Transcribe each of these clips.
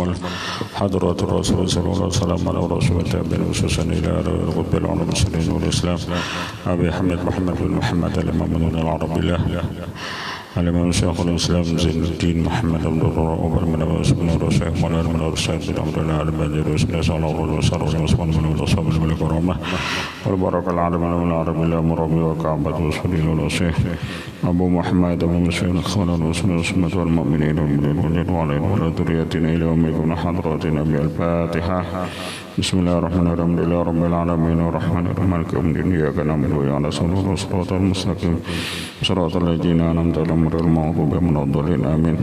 يوم حضرة الرسول صلى الله عليه وسلم على رسول التابعين وسوسن إلى رب العالمين المسلمين والإسلام أبي حمد محمد بن محمد الإمام العربي الله الإمام شيخ الإسلام زين الدين محمد بن عمر بن عثمان الشيخ مولانا بن الرشيد بن عبد الله البادري رسول الله صلى الله عليه وسلم عثمان بن الصحابة الملك الرحمة والبركة العالم العربي الله مربي وكعبة رسول الله الشيخ أبو محمد بن مسعود خالد رسول الله والمؤمنين والمؤمنين وعلى ذريتنا إلى يوم يكون حضرات النبي الفاتحة بسم الله الرحمن الرحيم لله رب العالمين الرحمن الرحيم مالك يوم الدين إياك نعبد وإياك نستعين صراط المستقيم صراط الذين أنعمت عليهم غير المغضوب عليهم ولا الضالين آمين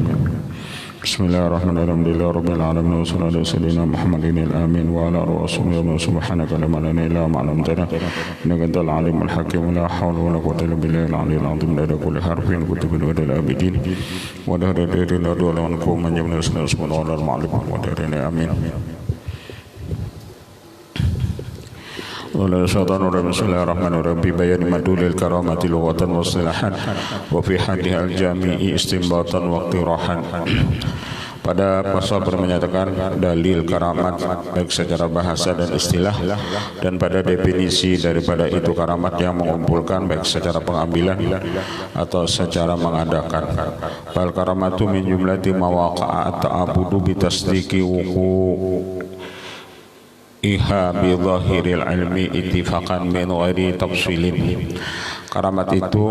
بسم الله الرحمن الرحيم لله رب العالمين وصلى الله على سيدنا محمد الآمين وعلى رسوله سبحانك لا علم لنا إلا ما علمتنا إنك أنت العليم الحكيم لا حول ولا قوة إلا بالله العلي العظيم لدى كل حرف كتب ودى الآبدين ودهر ديرنا دولا ونكون من جميع الأسماء سبحانه وتعالى المعلم ودهرنا آمين ولا شيطان الرجيم بسم الله الرحمن الرحيم ببيان مدلول الكرامة لغة واصطلاحا وفي حدها الجامع استنباطا واقتراحا. Pada pasal menyatakan dalil karamat baik secara bahasa dan istilah, dan pada definisi daripada itu karamat yang mengumpulkan baik secara pengambilan atau secara mengadakan. Fal karamatu min jumlati mawaqa'a ta'abudu bitasdiqi wuqu' iha bi zahiril ilmi ittifaqan min ghairi tafsilin. Karamat itu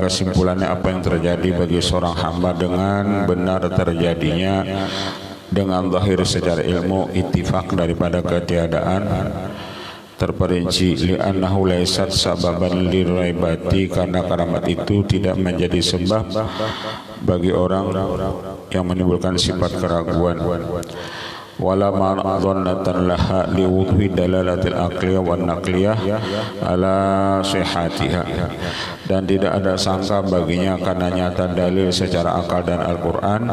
kesimpulannya apa yang terjadi bagi seorang hamba dengan benar terjadinya dengan zahir secara ilmu, ittifaq daripada ketiadaan terperinci, li'annahu laysat sababan liraibati, karena karamat itu tidak menjadi sebab bagi orang yang menimbulkan sifat keraguan. Wala ma'adhannatan laha liwudhi dalalatil aqliyah wan naqliyah ala sihatiha, dan tidak ada sangka baginya karena nyata dalil secara akal dan Al-Quran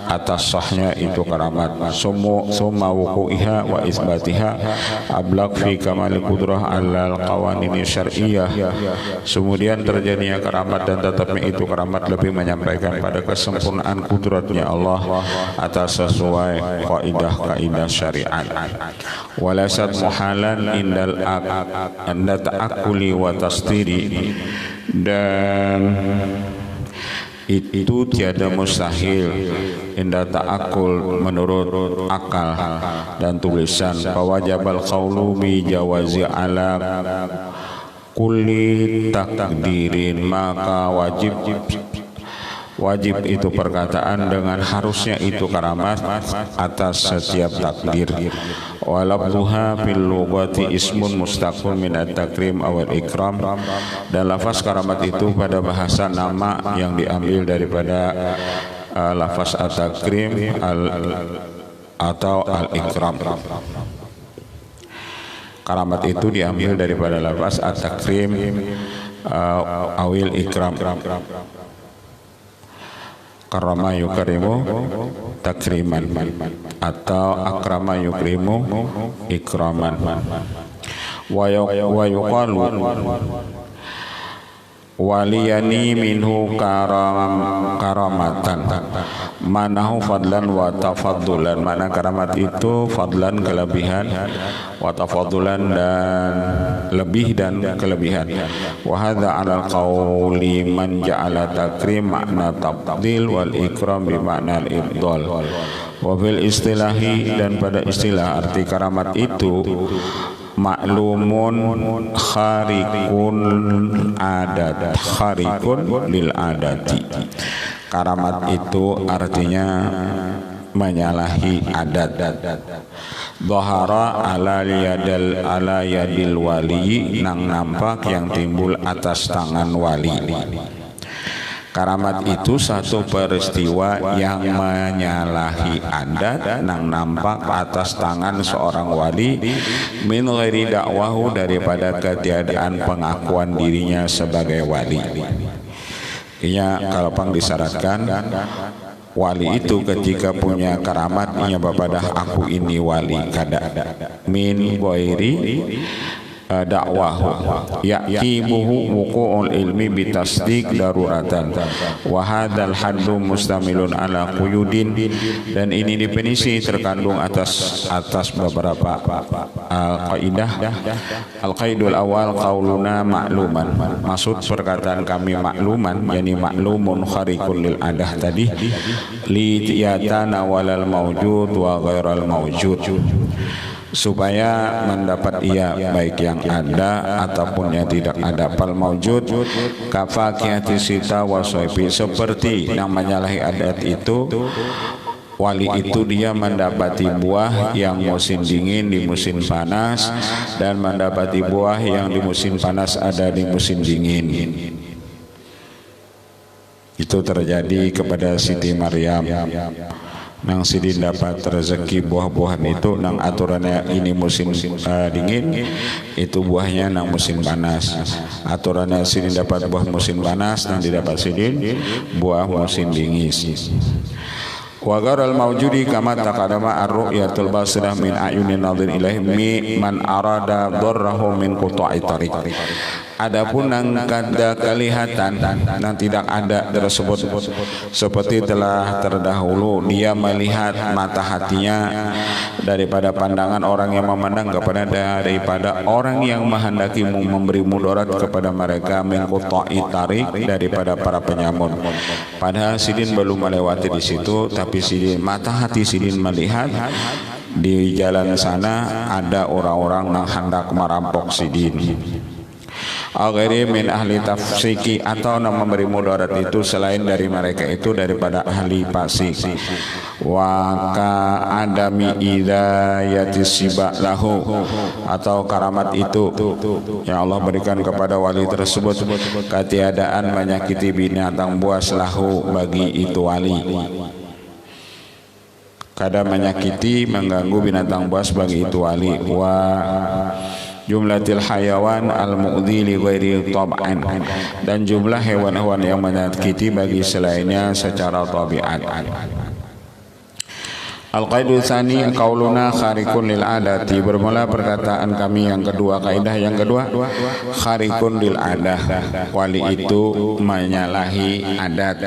atas sahnya itu karamat. Summa wuku'iha wa isbatiha ablaq fi kamali qudrah alal qawanini syar'iyyah. Kemudian terjadinya karamat dan tetapnya itu karamat lebih menyampaikan pada kesempurnaan kudratnya Allah atas sesuai kaidah syariat. Walasat muhalan indal ta'akuli wa tasdiri, dan itu tiada mustahil indah ta'akul menurut akal dan tulisan. Fawajabal qawlu bi jawazi ala kulli takdirin, maka wajib itu perkataan dengan harusnya itu karamat atas setiap takdir. Walabduha fil lughati ismun mustaqul min at-takrim awal ikram, dan lafaz karamat itu pada bahasa nama yang diambil daripada lafaz at-takrim atau al-ikram. Karamat itu diambil daripada lafaz at-takrim awil ikram. Karama yukarimu takriman atau akrama yukrimu ikraman. Wa yuqalu waliyani minhu karamatan, manahu fadlan wa tafaddulan. Mana karamat itu fadlan kelebihan, wa tafaddulan dan lebih dan kelebihan. Wa hadza 'alal qawli man ja'ala takrim makna tabdil wal ikram bi makna al-ibdal. Wa fil istilahi, dan pada istilah arti karamat itu maklumun kharikun adat, kharikun lil adati. Karamat itu artinya menyalahi adat. Dhahara ala yadil wali, nang nampak yang timbul atas tangan wali. Karamat itu satu peristiwa yang menyalahi adat nang nampak atas tangan seorang wali, min ghairi dakwahu, daripada ketiadaan pengakuan dirinya sebagai wali. Kalau pang disyaratkan wali itu ketika punya karamat, nya bapadah aku ini wali kada min ghairi dakwahu yaqibuhu wuqu'ul ilmi bitasdiq daruratan wa hadzal haddu mustamilun ala quyudin, dan ini definisi terkandung atas beberapa kaidah. Al-qaidul awal qauluna ma'luman, maksud perkataan kami makluman yani maklumun khariqul lil adah tadi li tiyatana walal mawjud wa ghairal mawjud, supaya mendapat ia baik yang ada ataupun yang tidak ada. Fal maujud kafaqiyati sita wa soifi, seperti yang menyalahi adat itu wali itu dia mendapati buah yang musim dingin di musim panas, dan mendapati buah yang di musim panas ada di musim dingin. Itu terjadi kepada Siti Maryam. Nang Sidin dapat rezeki buah-buahan itu nang aturannya ini musim dingin, itu buahnya nang musim panas. Aturannya Sidin dapat buah musim panas, nang didapat Sidin buah musim dingin. Wa gharal mawjudi kama taqaddama ar-ru'yatul basirah min ayunin nadhir ilaihi man arada dharrahu min quta'i tariq. Adapun nang kada kelihatan nang tidak ada tersebut, seperti telah terdahulu dia melihat mata hatinya daripada pandangan orang yang memandang kepada daripada orang yang menghendaki memberi mudarat kepada mereka, min quta'i tariq, daripada para penyamun. Padahal Sidin belum melewati di situ, tapi Sidin, mata hati Sidin melihat di jalan sana ada orang-orang yang hendak merampok Sidin. Al-ghairi min ahli tafsiki, atau nama memberi mudarat itu selain dari mereka itu daripada ahli fasik. Wa ka adami idayati siba lahu, atau karamat itu yang Allah berikan kepada wali tersebut, ketiadaan menyakiti binatang buas lahu bagi itu wali. Kada menyakiti mengganggu binatang buas bagi itu wali. Wa jumlatil hayawan al-mu'dhi li ghairi tab'an, dan jumlah hewan-hewan yang menyakiti bagi selainnya secara tabiat. Al-qaidu tsani qauluna khariqun lil adati, bermula perkataan kami yang kedua, kaidah yang kedua, khariqun lil adah, wali itu menyalahi adat,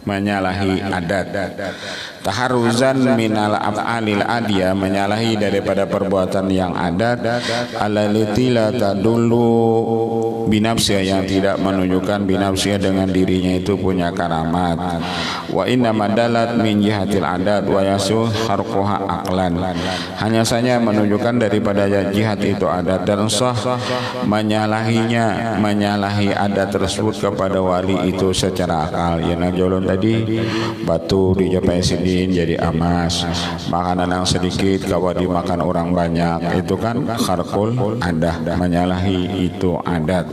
menyalahi adat. Taharuzan minal af'alil adiyah, menyalahi daripada perbuatan yang adat, alallati la tadullu binafsiyah, yang tidak menunjukkan binafsiyah dengan dirinya itu punya karamat. Wa inna madalat min jihatil adat wa yasuh kharquha aqlan, hanya saja menunjukkan daripada jihad itu adat, dan sah menyalahinya, menyalahi adat tersebut kepada wali itu secara akal. Yang jolon tadi batu dijapai Sidin jadi emas, makanan yang sedikit kalau dimakan orang banyak, itu kan kharqul adah, menyalahi itu adat.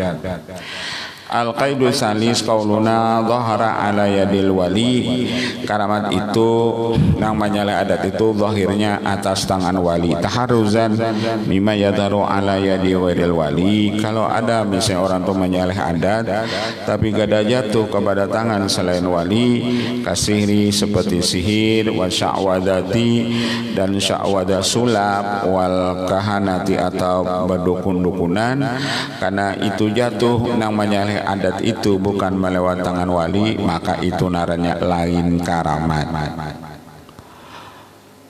Al-qaidu salis qauluna dhahara ala yadil wali, karamat itu yang menyalahi adat itu zahirnya atas tangan wali. Taharuzan mimma yadharu ala yadi ghairil wali, kalau ada misalnya orang tuh menyalahi adat tapi gada jatuh kepada tangan selain wali, kasihri seperti sihir, wa sya'wadati, dan sya'wada sulap, wal kahanati atau berdukun-dukunan, karena itu jatuh yang menyalahi adat itu bukan melewat tangan wali, maka itu naranya lain karamat.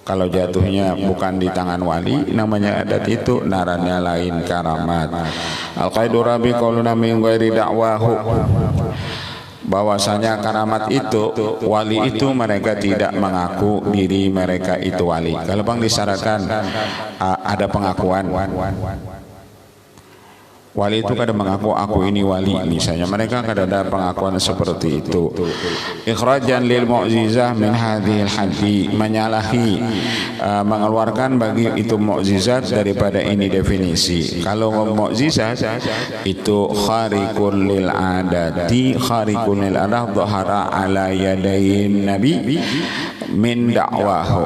Kalau jatuhnya bukan di tangan wali, namanya adat itu naranya lain karamat. Al-qaidu rabi qauluna min ghairi da'wahu, bahwasanya karamat itu wali itu mereka tidak mengaku diri mereka itu wali. Kalau bang disyaratkan ada pengakuan, wali itu kadang mengaku aku ini wali, misalnya mereka kadang ada pengakuan seperti itu. Ikhrajan lil mu'jizah min hadhil haddi, menyalahi mengeluarkan bagi itu mukjizat daripada ini definisi. Kalau mukjizat itu khariqun lil adati, khariqun lil adah dhahara ala yadayin nabi min da'wahu.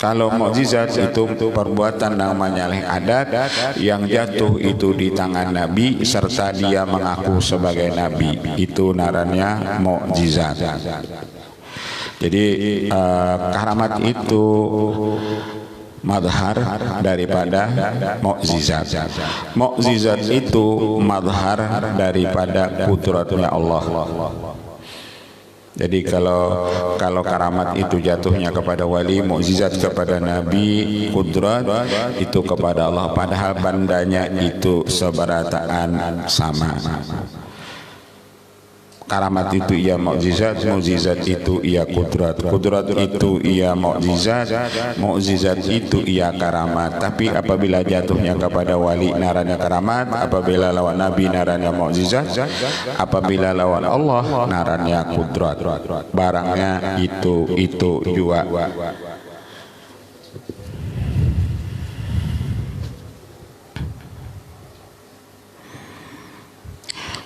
Kalau mukjizat itu perbuatan yang menyalahi adat yang jatuh itu di tangan Nabi serta dia mengaku sebagai Nabi, itu naranya mukjizat. Jadi karamat itu madhar daripada mukjizat. Mukjizat itu madhar daripada kudratnya Allah. Jadi kalau karamat itu jatuhnya kepada wali, mukjizat kepada nabi, kudrat itu kepada Allah, padahal bandanya itu seberataan sama. Karamat itu ia mukjizat, mukjizat itu ia kudrat, kudrat itu ia mukjizat, mukjizat itu ia karamat. Tapi apabila jatuhnya kepada wali naranya karamat, apabila lawan nabi naranya mukjizat, apabila lawan Allah naranya kudrat. Barangnya itu juga.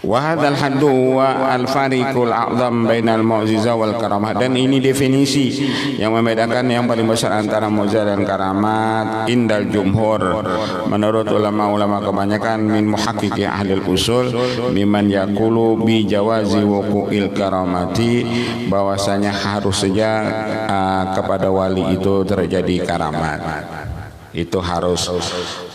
Wa hadzal haddu wa al-fariqul a'zam bainal mu'jizah wal karamah. Dan ini definisi yang membedakan yang paling besar antara mukjizat dan karamat indal jumhur, menurut ulama-ulama kebanyakan min muhaqqiqi ahli usul, miman yaqulu bi jawazi wuqu'il karamati, bahwasanya harus saja kepada wali itu terjadi karamat. Itu harus.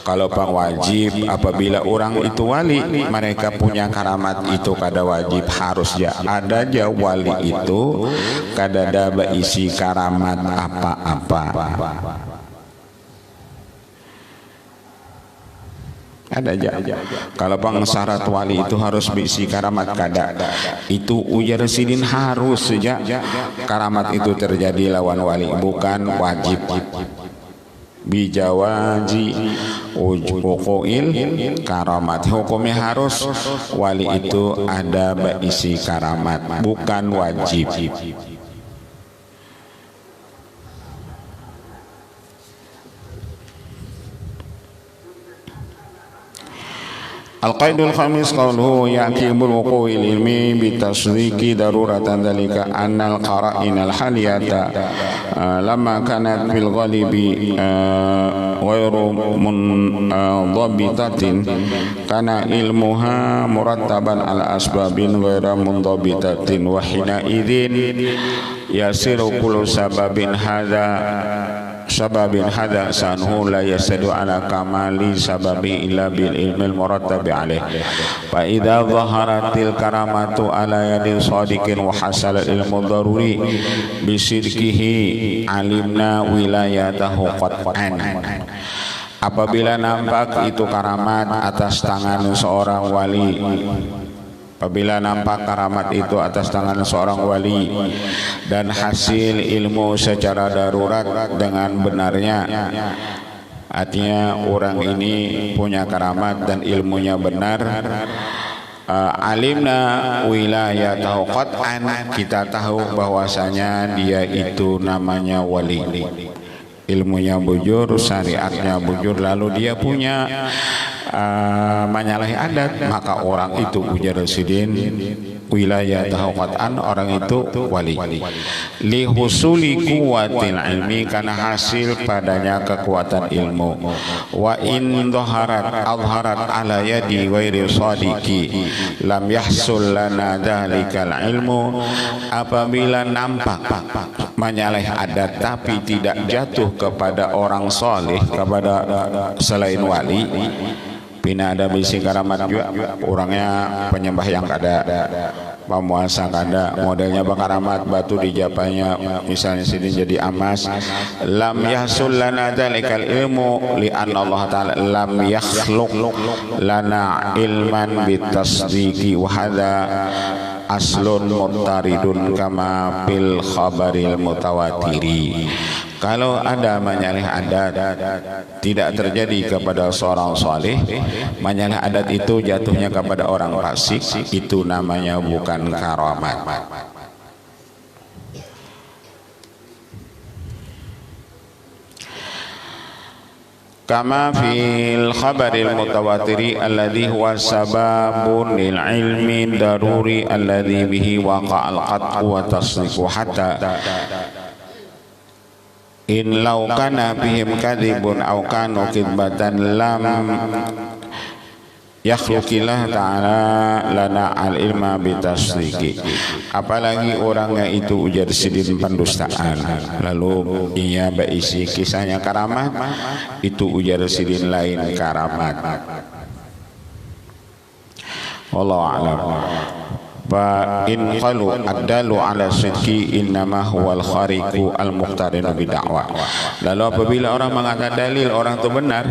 Kalau pak wajib, apabila orang itu wali, mereka punya karamat itu kada wajib, harus ya ada aja wali itu kada ada isi karamat apa-apa. Ada aja. Kalau syarat wali itu harus berisi karamat kada, itu ujar sidin harus saja karamat itu terjadi lawan wali, bukan wajib. Bijawaji wuqu'il karamat, hukumnya harus wali itu ada berisi karamat, bukan wajib. Al-qaidul khamis qawluhu ya'kibul wuqu'il ilmi bitasdiki daruratan dhalika annal qara'inal haliyata lamma kanat fil ghalibi ghairu mundhabitatin kana ilmuha murattaban ala asbabin ghaira mundhabitatin wa hina idzin yasiru kullu sababin hadha sanhu la yasadu ala kamali sababi illa bil ilmil murattabi alaih. Fa idza dhaharatil karamatu ala yadin sadiqin wa hasala ilmu daruri bisidqihi alimna wilayatahu qat'an. Apabila nampak itu karamat atas tangan seorang wali, apabila nampak karamat itu atas tangan seorang wali dan hasil ilmu secara darurat dengan benarnya, artinya orang ini punya karamat dan ilmunya benar, alimna wilayatahu qat'an, kita tahu bahwasanya dia itu namanya wali, ilmunya bujur, syariatnya bujur, lalu dia punya menyalahi adat, maka orang itu ujar sidin wilayah qat'an, orang itu wali. Li husuli quwwatil ilmi, karena hasil padanya kekuatan ilmu. Wa in adharat ala yadi ghairi sadiqi lam yahsul lana dzalikal ilmu. Apabila nampak menyalahi adat tapi tidak jatuh kepada orang saleh, kepada selain wali, bina ada bisi karamat juga, orangnya penyembah yang kada, pemuasa kada, modelnya bakaramat, batu di japanya misalnya sidin jadi emas, lam yahsul lana dzalikal ilmu li anna Allah ta'ala lam yakhluq lana ilman bitasdiqi wa hadza aslun muttaridun kama fil khabaril mutawatiri. Kalau ada menyalahi adat tidak terjadi kepada seorang saleh, menyalahi adat itu jatuhnya kepada orang fasik, itu namanya bukan karamat. Kama fil khabaril mutawatiri alladhi huwa sababun lil ilmi daruri alladhi bihi waqa'al qat'u wa tasdiqu hatta in law kana bihim kadhibun aw kanu kidbatan lam yakhluqillah ta'ala lana al-ilma bitasdiki. Apalagi orangnya itu ujar sidin pendustaan, lalu ia berisi kisahnya karamat, itu ujar sidin lain karamat. Wallahu a'lam. Fa in qalu ad-dalu ala sidqi innama huwal khariqu al-muqtarinu bid'awah. Lalu apabila orang mengatakan dalil orang itu benar,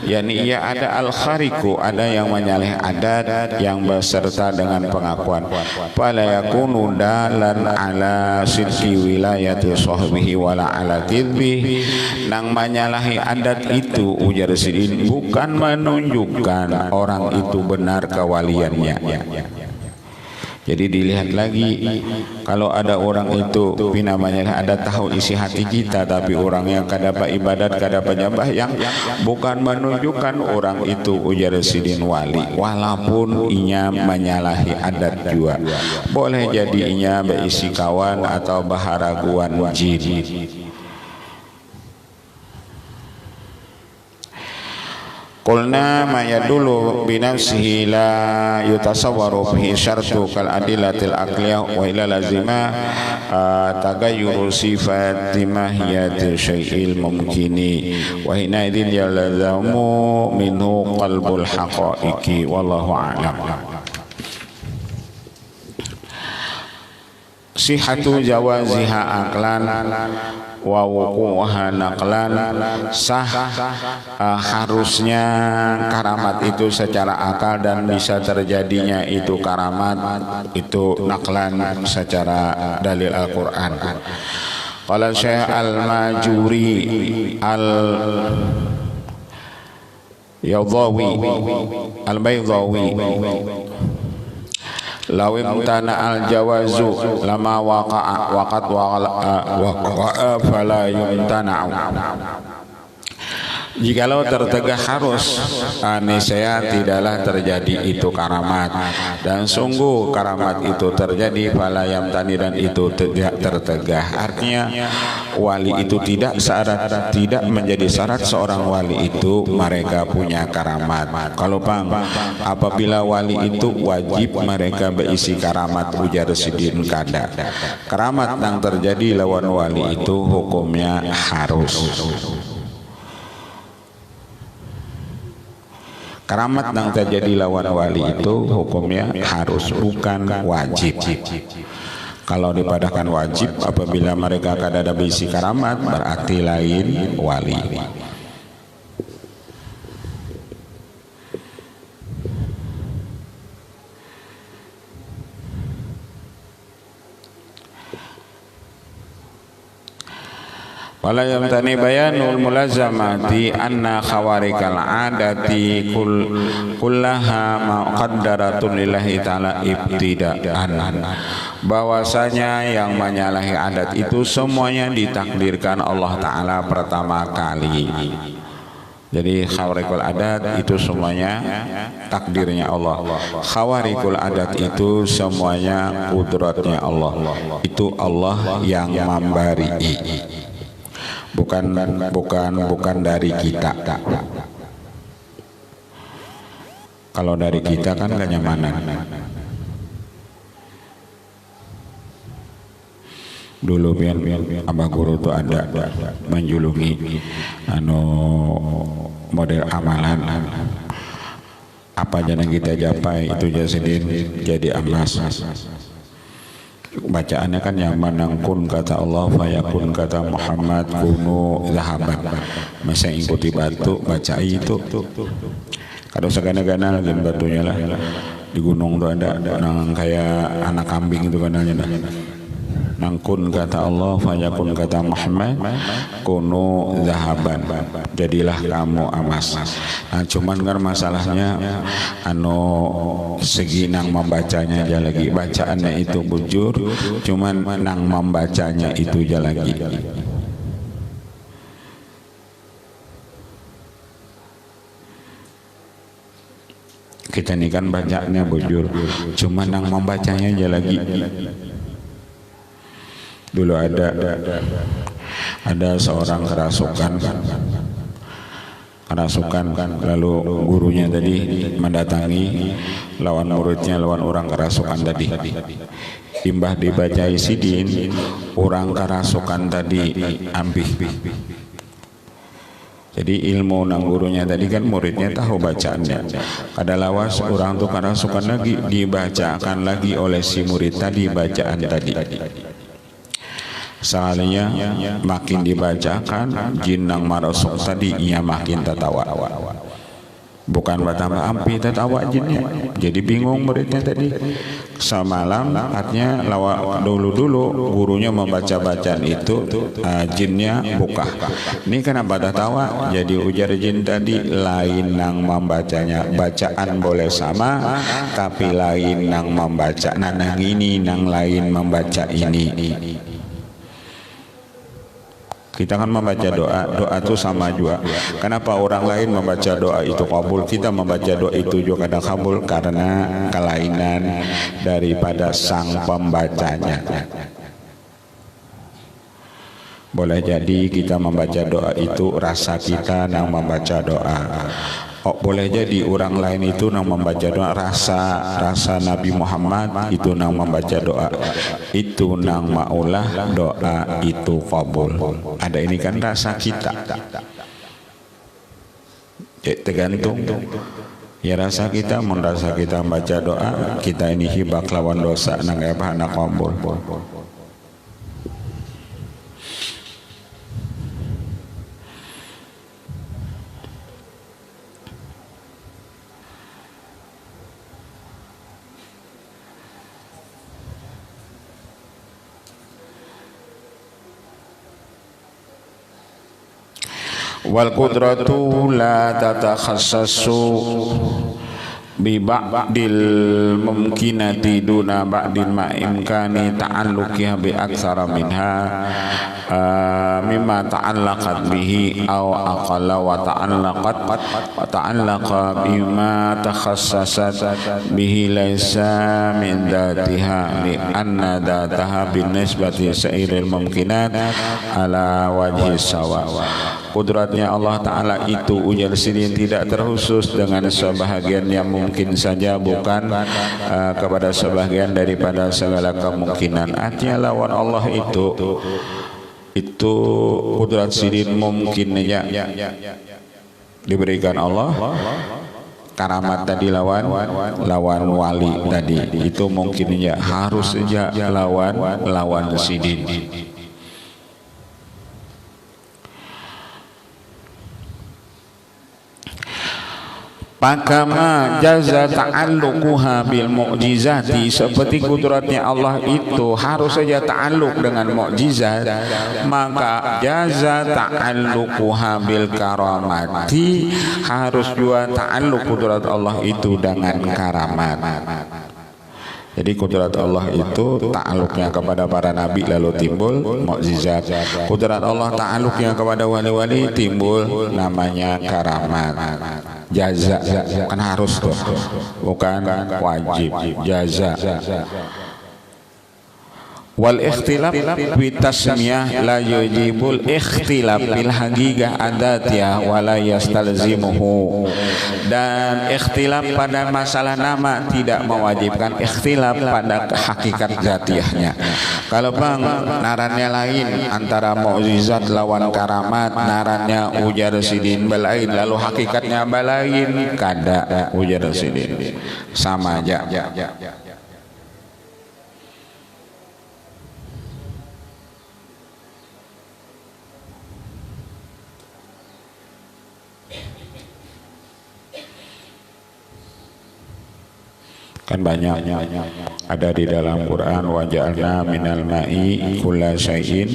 yakni ia ada al-khariqu, ada yang menyalahi adat yang beserta dengan pengakuan. Fala yakunu dalan ala sidqi wilayati sahbihi wala ala kidbihi. Nang menyalahi adat itu ujar sidin bukan menunjukkan orang itu benar kewaliannya. Jadi dilihat lagi, kalau ada orang itu namanya ada tahu isi hati kita, tapi orang yang kadapa ibadat kadapa nyembah yang bukan menunjukkan orang itu ujar sidin wali, walaupun inya menyalahi adat juga. Boleh jadi inya berisi kawan atau baharaguan jin. Qulna ma yadullu bi nafsihi la yutasawwaru fihi syartu kal adillatil aqliyah wa ila lazima tagayyuru sifati mahiyati syai'il mumkini wa hina idzin yalazamu minhu qalbul haqaiqi wallahu a'lam. Sihatu jawaziha aqlan wa wuquha naqlan. Sah harusnya karamat itu secara akal dan bisa terjadinya itu karamat itu naqlan secara dalil Al-Qur'an. Qala Syekh Al-Majuri Al-Baydawi lawim tana al jawazu lama waqa'a waqat waqa'a fala yumtana'u. Jikalau tertegah harus, niscaya tidaklah terjadi itu karamat, dan sungguh karamat itu terjadi fala yamtani, dan itu tidak tertegah. Artinya wali itu tidak menjadi syarat seorang wali itu mereka punya karamat. Kalau apabila wali itu wajib mereka berisi karamat ujar sidin kada. Karamat yang terjadi lawan wali itu hukumnya harus. Karamat yang terjadi lawan wali itu hukumnya harus, bukan wajib. Kalau dipadahkan wajib, apabila mereka kada berisi karamat berarti lain wali. Wala yamtani bayanul mulazamati anna khawarikal adati kullaha maqaddaratun lillahi ta'ala ibtida'an. Bahwasanya yang menyalahi adat itu semuanya ditakdirkan Allah Ta'ala pertama kali. Jadi khawarikul adat itu semuanya takdirnya Allah. Khawarikul adat itu semuanya kudratnya Allah. Itu Allah yang memberi. Bukan dari kita. Kalau dari kita kan kenyamanan. Dulu pian abah guru tuh ada menjulungi model amalan. Apa aja yang kita capai itu jadi emas. Bacaannya kan nyaman, nangkun kata Allah, fayakun kata Muhammad, kunu zahaban. Masa ikuti batu baca itu. Kalau segana-gana lagi batunya lah di gunung tuh ada nang kayak anak kambing itu kanalnya dah. Nangkun kata Allah, fayakun kata Muhammad, kunu zahaban. Jadilah kamu emas. Nah, cuman kan masalahnya segi nang membacanya aja lagi, bacaannya itu bujur, cuman nang membacanya itu aja lagi. Kita ini kan bacanya bujur, cuman nang membacanya aja lagi. Dulu ada seorang kerasukan, kerasukan, lalu gurunya tadi mendatangi lawan muridnya, lawan orang kerasukan tadi. Imbah dibacai sidin, orang kerasukan tadi ampih. Jadi ilmu nang gurunya tadi kan muridnya tahu bacaannya. Kada lawas orang tuh kerasukan lagi, dibacakan lagi oleh si murid tadi bacaan tadi. Soalnya makin dibacakan jin nang marasuk tadi ia makin tertawa. Bukan bertambah ampi tertawa jinnya. Jadi bingung muridnya tadi. Semalam artinya dulu gurunya membaca bacaan itu, jinnya buka. Ini kenapa tertawa? Jadi ujar jin tadi, lain nang membacanya, bacaan boleh sama tapi lain nang membaca nang ini, nang lain membaca ini. Kita kan membaca doa itu sama juga. Kenapa orang lain membaca doa itu kabul, kita membaca doa itu juga kadang kabul? Karena kelainan daripada sang pembacanya. Boleh jadi kita membaca doa itu rasa kita nang membaca doa. Boleh jadi orang lain itu nang membaca doa rasa Nabi Muhammad itu nang membaca doa itu nang maulah doa itu kabul. Ada ini kan rasa kita. Tergantung ya rasa kita, merasa kita membaca doa kita ini hibak lawan dosa nang apa nak kabul. Wal qudratu la tatakhassasu bi ba'dil mumkinati duna ba'dil ma imkani ta'alluqiha bi aktsara minha mimma ta'allaqat bihi aw aqalla wa ta'allaqa bima takhassasat bihi laysa min dzatiha li anna dzataha bin nisbati sa'iril mumkinat ala wajhi sawa. Kudratnya Allah Ta'ala itu ujar sidin tidak terkhusus dengan sebahagian yang mungkin saja, bukan kepada sebahagian daripada segala kemungkinan. Artinya lawan Allah itu kudrat sidin mungkin aja diberikan Allah. Karamat tadi lawan wali tadi itu mungkin aja, harus saja lawan sidin. Pakama jaza ta'alluquha bil mu'jizati, seperti kudratnya Allah itu harus saja ta'alluq dengan mukjizat, maka jaza ta'alluquha bil karamati, harus juga ta'alluq kudrat Allah itu dengan karamat. Jadi kudrat Allah itu ta'alluqnya kepada para nabi lalu timbul mukjizat. Kudrat Allah ta'alluqnya kepada wali-wali timbul namanya karamat. Jaza kan harus tuh, bukan wajib. Jaza. Wal ikhtilaf bi tasmiyah la yujibul ikhtilaf bil haqiqah adatiyah wa la yastalzimuhu. Dan ikhtilaf pada masalah nama tidak mewajibkan ikhtilaf pada hakikat zatiahnya. Kalau bang narannya lain antara mukjizat lawan karamat, narannya ujar sidin balain lalu hakikatnya balain, kada ujar sidin sama aja. Kan banyak ada di dalam Quran, wa ja'alna minal ma'i kulla syai'in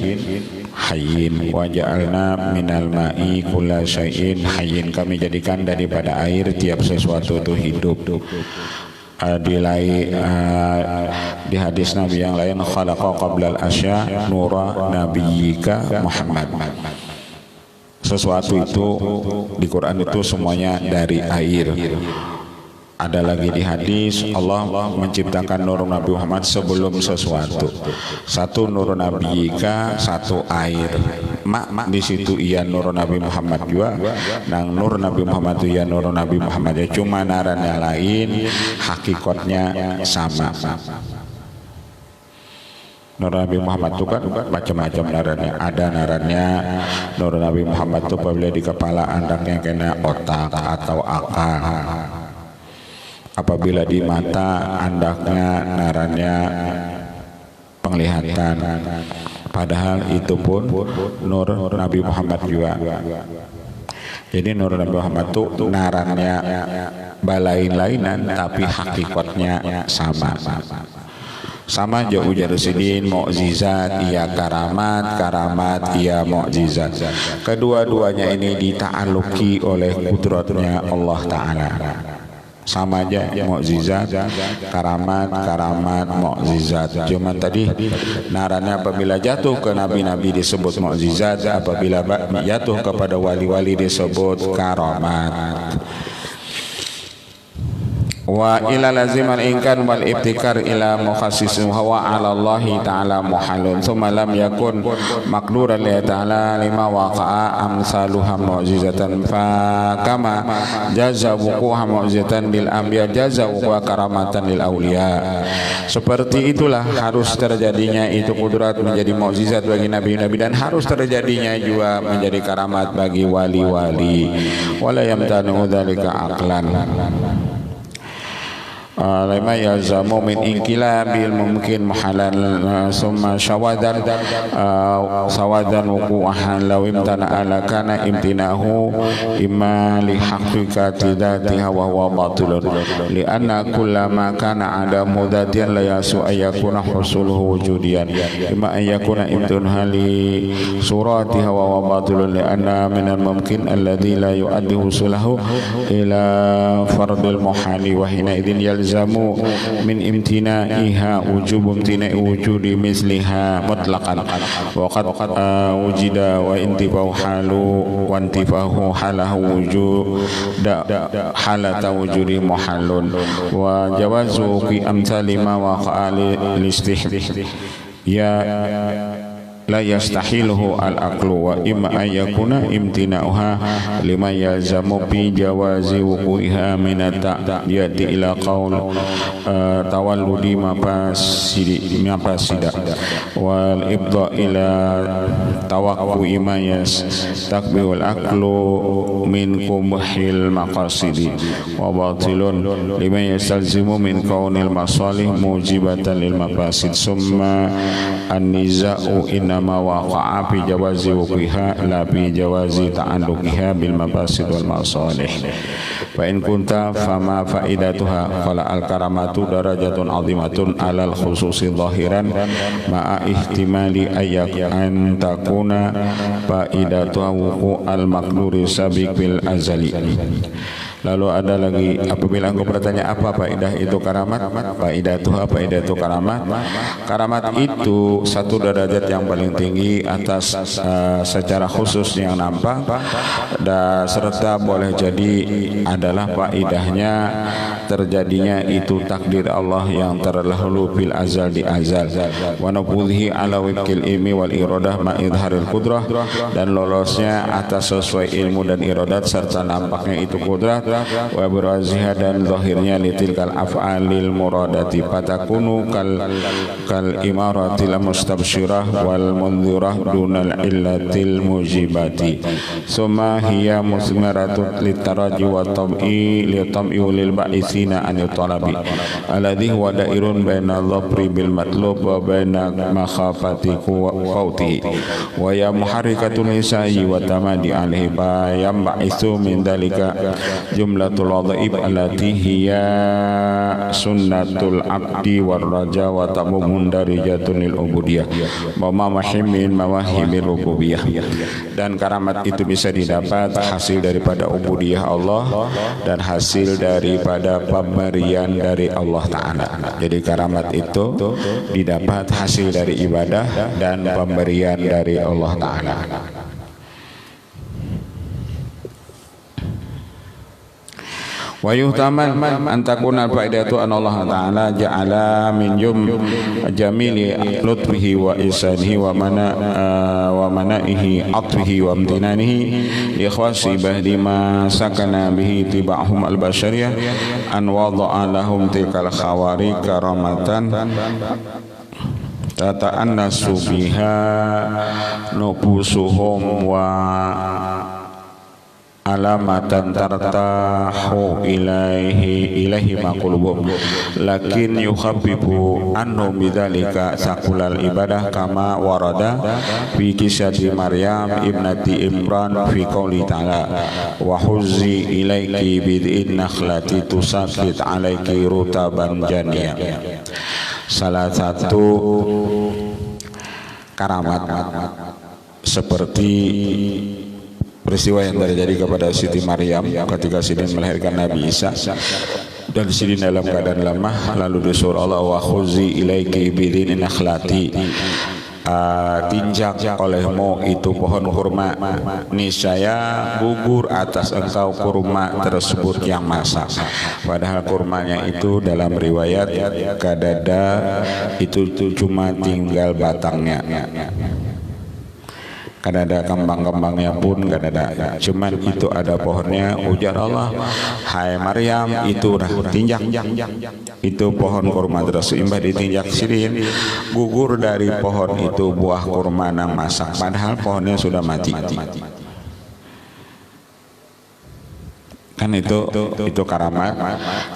hayyin, wa ja'alna minal ma'i kulla syai'in hayyin, kami jadikan daripada air tiap sesuatu itu hidup. Di hadis Nabi yang lain, khalaqa qablal asya nura nabiyyika Muhammad. Sesuatu itu di Quran itu semuanya dari air. Ada lagi di hadis Allah menciptakan nur Nabi Muhammad sebelum sesuatu. Satu nur Nabi Ika, satu air. di situ iya nur Nabi Muhammad juga, nang nur Nabi Muhammad itu iya nur Nabi Muhammad ya, cuma narannya lain, hakikatnya sama. Nur Nabi Muhammad itu kan macam-macam narannya. Ada narannya nur Nabi Muhammad itu apabila di kepala andaknya kena otak atau akal. Apabila di mata andaknya narannya penglihatan. Padahal itu pun nur Nabi Muhammad juga. Jadi nur Nabi Muhammad itu narannya balain-lainan tapi hakikatnya sama. Sama aja ujar sidin, mukjizat iya karamat, karamat iya mukjizat. Kedua-duanya ini dita'alluqi oleh kudratnya Allah Ta'ala. Sama aja mukjizat, karamat, karamat, mukjizat. Cuma tadi narannya apabila jatuh ke nabi-nabi disebut mukjizat, apabila jatuh kepada wali-wali disebut karamat. Wa ila laziman ingkan wal ibtikar ila mukhassisin wa ala Allah ta'ala muhalun thumma lam yakun maqduran li ta'ala lima waqa'a amsaluha mu'jizatan fa kama jaza wuquha mu'jizatan lil anbiya jaza wuquha karamatan lil awliya. Seperti itulah harus terjadinya itu kudrat menjadi mukjizat bagi nabi-nabi, dan harus terjadinya juga menjadi karamat bagi wali-wali. Wala yamtanu dzalika aqlan. Lima yalzamu min inqilabil mungkin muhalan summa syawadan wuqu'ahan law imtana ala kana imtinahu imma li haqiqati dzatiha wa huwa batilun li anna kullama kana adamu dzatiyan la yasu ayakuna husuluhu wujudiyan imma ayakuna imtinahu li suratiha wa huwa batilun li anna min al mumkin alladhi la yu'addi husulahu ila fardil muhali wa hina idzin yalzamu min imtina'iha wujub imtina'i wujudi misliha mutlaqan wa qad wujida wa intifahu halu wa intifahu halahu wujuda halata wujudi muhallun wa jawazu fi amsali ma waqa'a listih ya la yastahiluhu al-aqlu wa imma an yakuna imtina'uha lima yalzamu bi jawazi wuqu'iha min at-ta'diyati ila qaul tawalludi mafasida wal ibda ila tawaqqu'i ma yastakbiul aqlu min kumhil maqasidi wa batilun lima yastalzimu min kaunil masalih mujibatan lil mafasid summa an-niza'u innama waqa'a fi jawazi wuqiha la fi jawazi ta'alluqiha bil mafasid wal masalih fa in kunta fama faidatuha qala al karamatu darajatun azimatun alal khususi zahiran ma'a ihtimali an takuna faidatuha wuqu' al maqduri sabiq bil azali. Lalu ada lagi apabila engkau bertanya apa faedah itu karamat, faedah itu apa? Faedah itu karamat. Karamat itu satu derajat yang paling tinggi atas secara khusus yang nampak, dan serta boleh jadi adalah faedahnya terjadinya itu takdir Allah yang terlahulu bil azal di azal. Wa naqudhi ala wikil ilmi wal iradah ma idharil qudrah, dan lolosnya atas sesuai ilmu dan iradat serta nampaknya itu kudrat wa biraziha dan zahirnya litilkal af'alil muradati fatakunu kal imaratil mustabsyirah wal munzirah dunal illatil mujibati summa hiya musmaratun litaraji wa tam'i lil ba'isina anil talabi alladhi huwa dairun baina dhafri bil matlub wa baina makhafati qawti wa ya muharrikatun lisa'i wa tamadi alaihi fa yamba'ithu min dalika jumlatul wadhaib allati hiya sunnatul abdi war raja wa tamumun darijatun lil ubudiyah wa mawahimin mawahimir rububiyah. Dan karamat itu bisa didapat hasil daripada ubudiyah Allah dan hasil daripada pemberian dari Allah Ta'ala. Jadi karamat itu didapat hasil dari ibadah dan pemberian dari Allah Ta'ala. Wa yuhtamal an takuna faidatu an Allah Ta'ala ja'ala min jamili lutfihi wa isanihi wa manaihi atfihi wa amtinanihi li khawasi bahdi ma sakana bihi tibahum al-bashariyah an wada'a lahum tilkal khawari karamatan tata'annasu biha nufusuhum wa alamatan tartahu ilaihi maqlubum lakin yukhabbibu annum bidzalika saqulal ibadah kama warada fi kisati Maryam ibnati Imran fi qouli ta'ala wa huzzi ilaiki bid'in nakhlati tusaqit alaiki rutaban janiyah. Salah satu karamat seperti peristiwa yang terjadi kepada Siti Maryam ketika Sidin melahirkan Nabi Isa, dan Sidin dalam keadaan lemah, lalu disuruh Allah wa khuzi ilaiki bidin nakhlati, tinjak olehmu itu pohon kurma, niscaya gugur atas engkau kurma tersebut yang masak. Padahal kurmanya itu dalam riwayat kadada itu cuma tinggal batangnya, kan ada kembang-kembangnya pun kan ada, cuman itu ada pohonnya. Ujar Allah, hai Maryam, itu dah tinjak itu pohon kurma tersebut, imbah ditinjak Sidin gugur dari pohon itu buah kurma yang masak, padahal pohonnya sudah mati. Kan itu karamat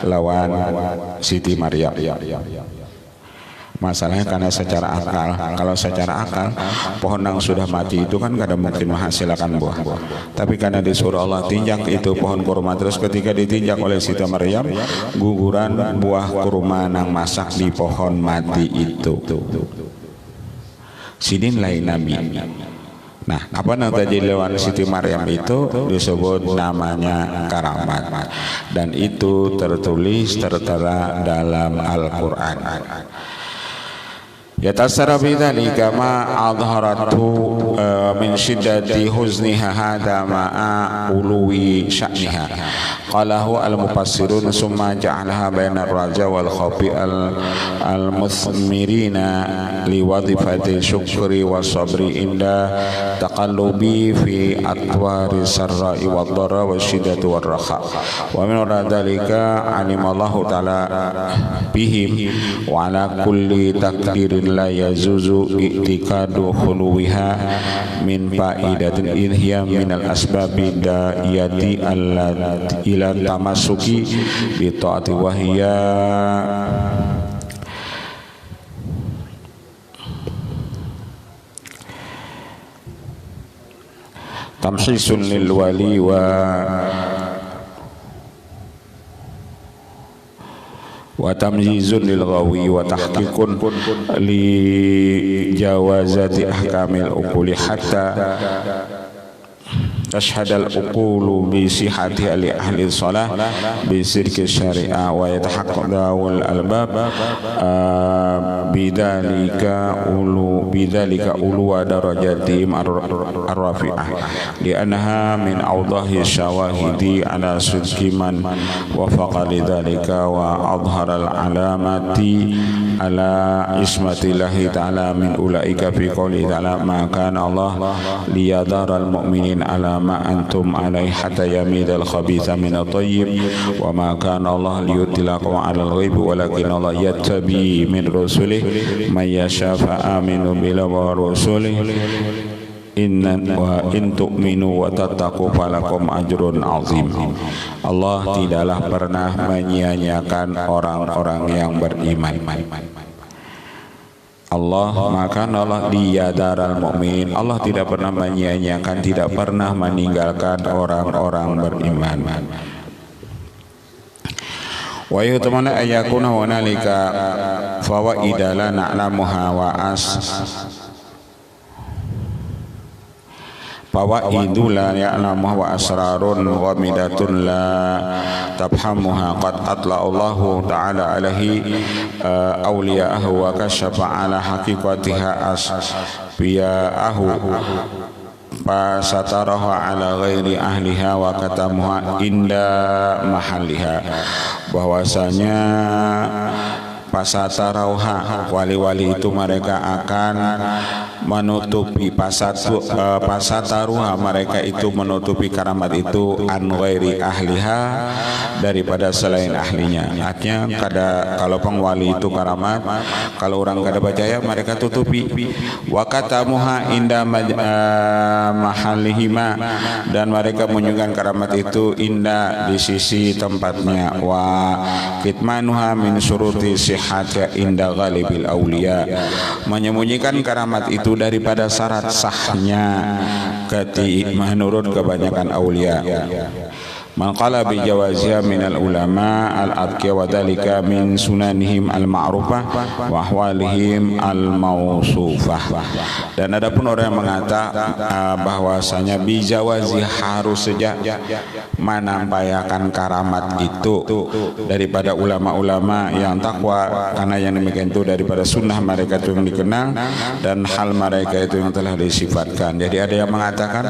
lawan Siti Maryam. Masalahnya karena secara akal, kalau secara akal pohon yang sudah mati itu kan gak ada mungkin menghasilkan buah. Tapi karena disuruh Allah tinjak itu pohon kurma, terus ketika ditinjak oleh Siti Maryam, guguran buah kurma yang masak di pohon mati itu. Sidin lain Nabi. Nah, apa yang terjadi lewat Siti Maryam itu disebut namanya karamat, dan itu tertulis tertera dalam Al-Quran. Yatasara bidzalika ma adharatu min shiddati huzniha hada ma'a uluwi sya'niha. Qalahu al-mufassirun summa ja'alaha baina ar-raja wal khafi al-muthmirina li wadhifati syukri wa sabri inda taqallubi fi atwari sarra'i wad dharra wa syiddati war raha. Wa min dzalika alimallahu ta'ala bihim wa ala kulli takdirin la yazuzu i'tikadu khuluwiha min fa'idatin idhiyam minal asbabi da'iyati allati ila tamasuki bi ta'ati wahya tamhisun lil wali wa tamyizun lil ghawi wa tahqiqun li jawazati ahkamil uquli hatta tashhadal uqulu bi sihhati li ahli shalah bi sirki syari'ah wa yatahaqqaqul albab bidzalika ulu wa darajatihim ar-rafi'ah li annaha min awdahi syawahidi ala sidqi man wafaqa lidzalika wa adhara al-alamati ala ismatillahi ta'ala min ulaika fi qouli ta'ala ma kana Allah liyadara al-mu'minin ala ma antum alaihi hatta yamidal khabitha min at-tayyib wa ma kana Allah liyutliqakum 'ala al-ghaib walakin Allah yattabi min rusulih may yasha fa aminu billahi wa rusulih inna wa in tu'minu wa tattaqu falakum ajrun 'azim. Allah tidaklah pernah menyia-nyiakan orang-orang yang beriman. Allah, maka Allah liyadaral mu'min, Allah tidak pernah menyia-nyiakan, tidak pernah meninggalkan orang-orang beriman. Wa yutamana ayakuna wa nalika fawaida la na'lamuha wa fawaidu la ya'lamuha wa asrarun wa midatun la tabhamuha qad atla Allahu ta'ala alaihi awliya'ahu wa kashafa ala haqiqatiha asbiya'ahu fasataraha ala ghairi ahliha wa katamuha inda mahalliha, bahwasanya pasatarauha, wali-wali itu mereka akan menutupi pasataruha, mereka itu menutupi karamat itu an ghairi ahliha, daripada selain ahlinya. Artinya kalau pengwali itu karamat, kalau orang kada percaya mereka tutupi. Wa katamuha inda mahallihima, dan mereka menyembunyikan karamat itu inda di sisi tempatnya. Wa kitmanuha min suruti sihhatya inda ghalibil auliya, menyembunyikan karamat itu daripada syarat sahnya menurut kebanyakan aulia. Man qala bi jawaziha minal ulama al-adqiya wa dhalika min sunanihim al-ma'rufah wa ahwalihim al-mausufah. Dan adapun orang yang mengatakan bahwasanya bi jawazi harus saja menampakkan karamat itu daripada ulama-ulama yang takwa, karena yang demikian itu daripada sunnah mereka itu yang dikenang dan hal mereka itu yang telah disifatkan. Jadi ada yang mengatakan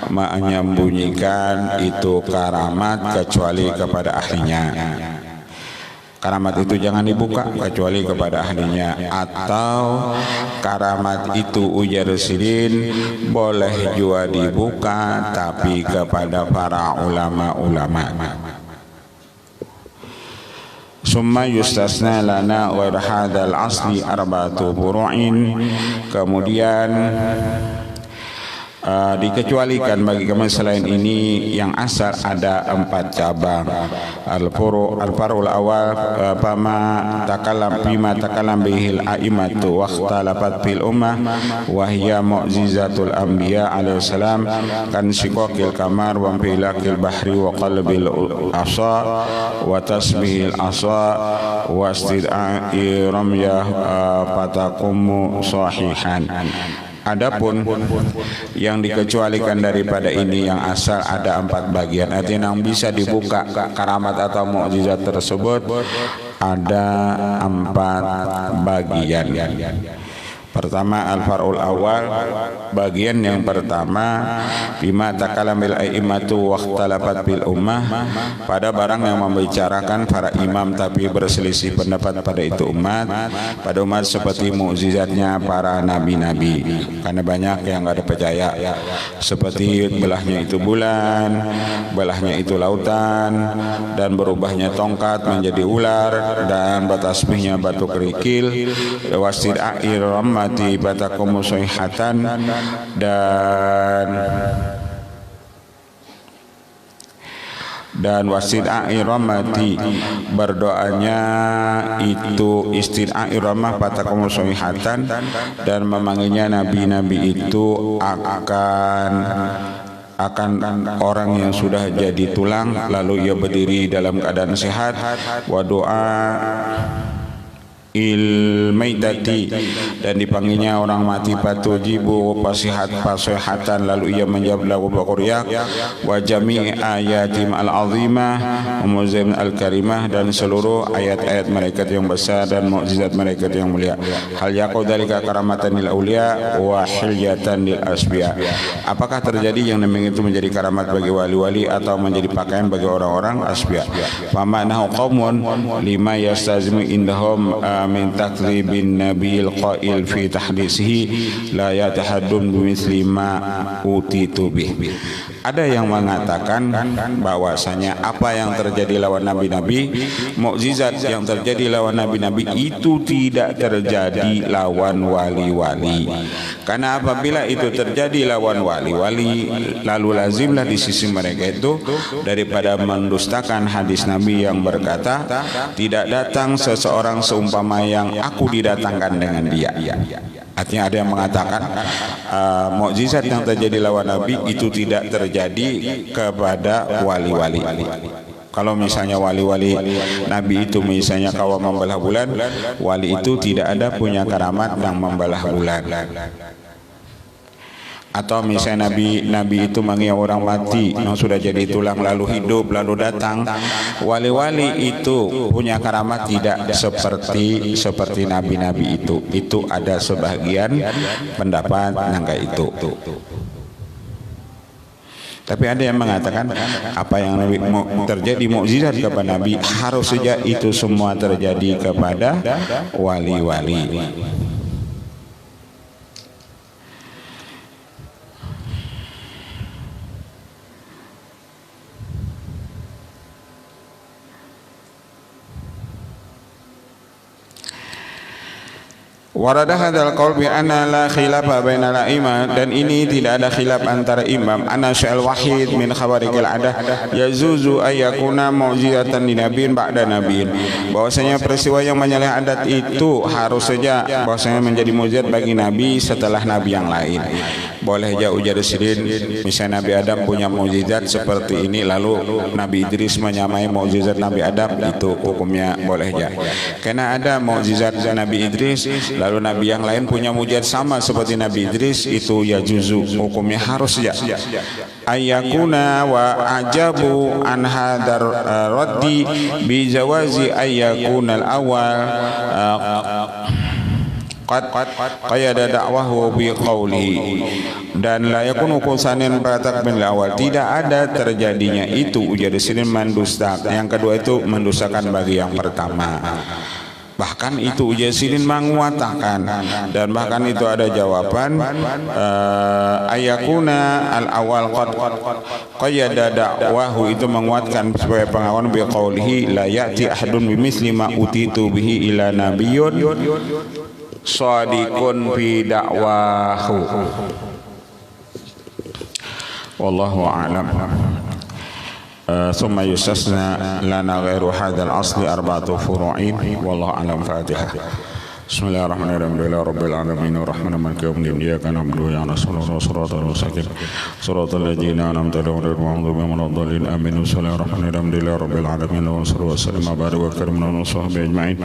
menyembunyikan itu karamat kecuali kepada ahlinya. Karamat itu jangan dibuka kecuali kepada ahlinya. Atau karamat itu ujar sidin boleh juga dibuka tapi kepada para ulama-ulama. Summa yustasna lana ghair hadzal asli arba'atu furu'in, kemudian dikecualikan bagi kami selain ini yang asal ada 4 cabang. Al-farul awal fama takallam bihil a'immatu wa ikhtalafat fil ummah wa hiya mu'jizatul anbiya alaihi salam kan shiqaqil kamar wa bilakil bahri wa qalbil asa wa tasbihil asa wa istidai ramyah fataqumu sahihan. Adapun yang dikecualikan daripada ini yang asal ada 4 bagian, artinya yang bisa dibuka karamat atau mukjizat tersebut ada 4 bagian. Pertama, al-far'ul awal, bagian yang pertama, bima takalamil a'immatu wa ikhtalafat bil ummah, pada barang yang membicarakan para imam tapi berselisih pendapat pada itu umat, pada umat seperti mukjizatnya para nabi-nabi. Karena banyak yang enggak ada percaya, seperti belahnya itu bulan, belahnya itu lautan, dan berubahnya tongkat menjadi ular, dan bertasbihnya batu kerikil, wasid'ai ramma batakum musayhatan, dan wasid'ai ramati, berdoanya itu istid'ai ramah batakum musayhatan, dan memanggilnya nabi-nabi itu akan orang yang sudah jadi tulang lalu ia berdiri dalam keadaan sehat. Wa doa maitati, dan dipanggilnya orang mati patujibu pasihatan lalu ia menjawab lagu berquryak. Wa jami'i ayatim al-azimah umuzim al-karimah, dan seluruh ayat-ayat malaikat yang besar dan mukjizat malaikat yang mulia. Hal yaqau dzalika karamatan lil auliya wa hilyatan lil asbiya, apakah terjadi yang demikian itu menjadi karamat bagi wali-wali atau menjadi pakaian bagi orang-orang asbiya? Fa ma'nahu qaumun lima yastazimu indahum min takribin nabil qail fi tahdisihi la yatahaddun bimithli ma utitu bih. Ada yang mengatakan bahwasanya apa yang terjadi lawan nabi-nabi, mukjizat yang terjadi lawan nabi-nabi itu tidak terjadi lawan wali-wali. Karena apabila itu terjadi lawan wali-wali, lalu lazimlah di sisi mereka itu daripada mendustakan hadis Nabi yang berkata, tidak datang seseorang seumpama yang aku didatangkan dengan dia. Artinya ada yang mengatakan mukjizat yang terjadi lawan Nabi itu tidak terjadi kepada wali-wali. Kalau misalnya wali-wali Nabi itu misalnya kawam membelah bulan, wali itu tidak ada punya karamat yang membelah bulan. Atau misalnya Nabi itu mengingat orang mati yang sudah jadi tulang lalu hidup lalu datang, wali-wali itu punya karamat tidak seperti nabi-nabi itu ada sebagian pendapat nangka itu. Tapi ada yang mengatakan apa yang terjadi mukjizat kepada Nabi harus saja itu semua terjadi kepada wali-wali. Warada hadzal qaul bi anna la khilafa bainal a'imah, dan ini tidak ada khilaf antara imam. Anna sya'al wahid min khawarikil adah yazuzu ayyakuna mu'jizatan li nabiyyin ba'da nabiyyin, bahwasanya peristiwa yang menyalahi adat itu harus saja bahwasanya menjadi mukjizat bagi nabi setelah nabi yang lain. Boleh aja ujar sidin, misalnya Nabi Adam punya mukjizat seperti ini lalu Nabi Idris menyamai mukjizat Nabi Adam, itu hukumnya boleh aja. Karena ada mukjizat Nabi Idris lalu Nabi yang lain punya mukjizat sama seperti Nabi Idris, itu ya juzu, hukumnya harus ya. Ayyakuna wa ajabu an hadar raddi bi jawazi ayyakuna al-awwal qad qayada da'wahu bi qawlihi, dan la yakunu qusanin batak bin awal, tidak ada terjadinya itu ujar sinin mendustakan. Yang kedua itu mendustakan bagi yang pertama. Bahkan itu ujar sinin menguatakan, dan bahkan itu ada jawaban ayakuna al awal qad qayyada da'wahu, itu menguatkan sebagai pengawan bi qawlihi la ya'ti ahadun bimithli ma utitu bihi ila nabiyyun shadiqun fi da'wahu. Wallahu a'lam. ثم يستثنى لنا غير هذا الأصل 4 فروع والله أعلم. فاتحة. بسم الله الرحمن الرحيم. الحمد لله رب العالمين الرحمن مالك يوم الدين إياك نعبد وإياك نستعين صراط المستقيم صراط الذين أنعمت عليهم غير المغضوب عليهم ولا الضالين آمين. بسم الله الرحمن الرحيم. الحمد لله رب العالمين وصلى وسلم وبارك وكرم على وصحبه أجمعين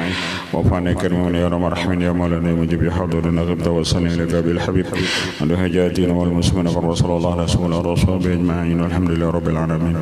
وفعلنا كريم يا رب الرحمن يا مولانا مجيب حاضرنا غبت وصلنا إليك بالحبيب والهجاتين والمسلمين والرسول الله عليه وصحبه أجمعين والحمد لله رب العالمين.